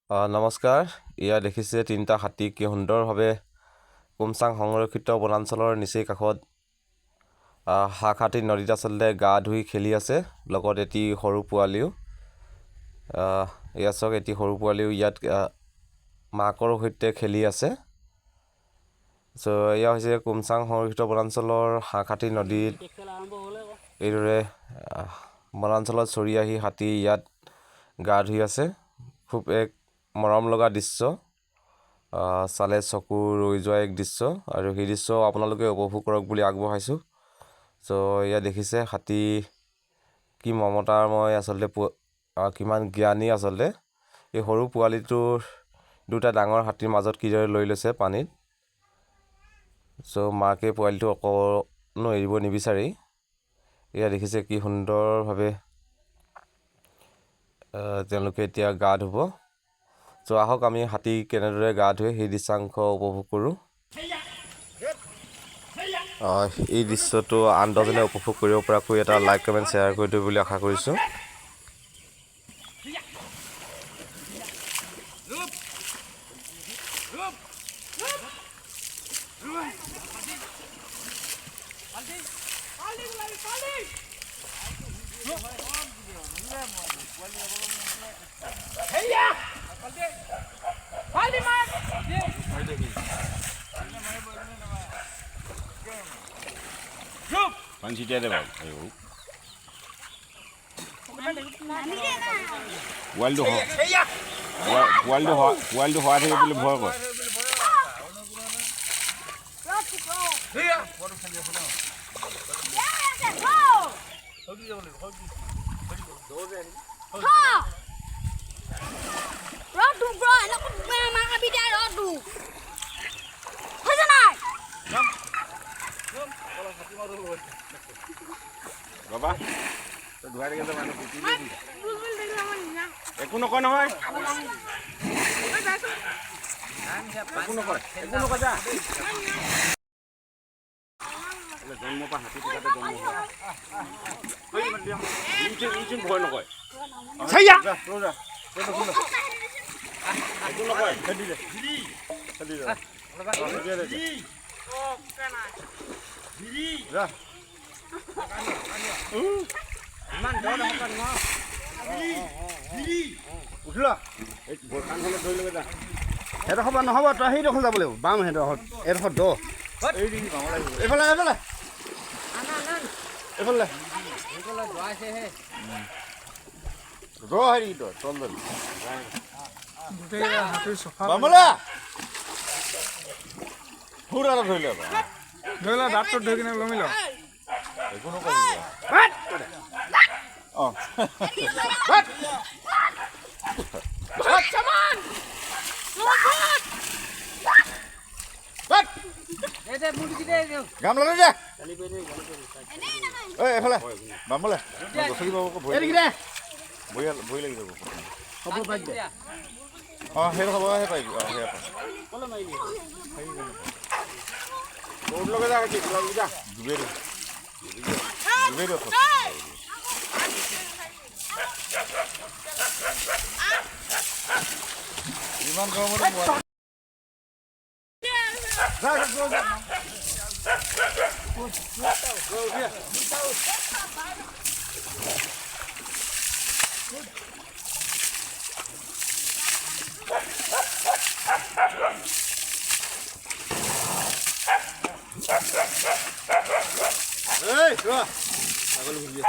নমস্কাৰ। ইয়া দেখিছে তিনিটা হাতী কি সুন্দৰভাৱে কুমচাং সংৰক্ষিত বনাঞ্চলৰ নিচেই কাষত হাতী নদীত আচলতে গা ধুই খেলি আছে। লগত এটি সৰু পোৱালিও এয়া চাওক, এটি সৰু পোৱালিও ইয়াত মাকৰ সৈতে খেলি আছে। এয়া হৈছে কুমচাং সংৰক্ষিত বনাঞ্চলৰ হাতী নদীত এইদৰে বনাঞ্চলত চৰি আহি হাতী ইয়াত গা ধুই আছে। খুব এক মৰম লগা দৃশ্য, চালে চকু ৰৈ যোৱা এক দৃশ্য, আৰু সেই দৃশ্য আপোনালোকে উপভোগ কৰক বুলি আগবঢ়াইছোঁ। এয়া দেখিছে হাতী কি মমতাময়, আচলতে কিমান জ্ঞানী। আচলতে এই সৰু পোৱালিটোৰ দুটা ডাঙৰ হাতীৰ মাজত কিদৰে লৈ লৈছে পানীত। মাকে পোৱালিটো অকণো এৰিব নিবিচাৰেই। এয়া দেখিছে কি সুন্দৰভাৱে তেওঁলোকে এতিয়া গা ধুব। আহক আমি হাতী কেনেদৰে গা ধুৱে সেই দৃশ্যাংশ উপভোগ কৰোঁ। এই দৃশ্যটো আন দহজনে উপভোগ কৰিব পৰাকৈ এটা লাইক কমেণ্ট শ্বেয়াৰ কৰি দিব বুলি আশা কৰিছোঁ। Pansitia deh bang, ayo. Waldo hot ini belum hot. Rodu bro, anak aku memang habis dia rodu. Bapak, dua hari kita mana putih ni? Aku nak kau nak? Aku nak dah. Jangan apa hati kita dah jangan. Ini bukan nak kau. Saya. Aku nak kau. Tadi dah. Dah. Iman jauh dah makan mah. Udah. Bukan hanya dua lagi dah. Itu apa nak apa? Terakhir itu kalau boleh, bam itu hot. Itu hot do. Ini bang lagi. Evalah. Anan. Evalah. Kalau dua sih he. Do hari itu, tolong. Bam lah. Pura dah boleh apa? ধৰিলা দাঁতটো ধৰি কিনে লমি ল Aku nak kau. Oh. Come on. Ada mulut kita ni. Gambar lu dah. Evalah. Bam lah. Gosok bawa kau boleh. Ini kita. Boleh lagi tu. Kamu baik deh. Oh, hero kamu apa baik? Oh, hero. Kalau mai ni. Kau dulu kita lagi dah. Juberu. Iman kau mau buat. Hey, dua. Aku lu pergi.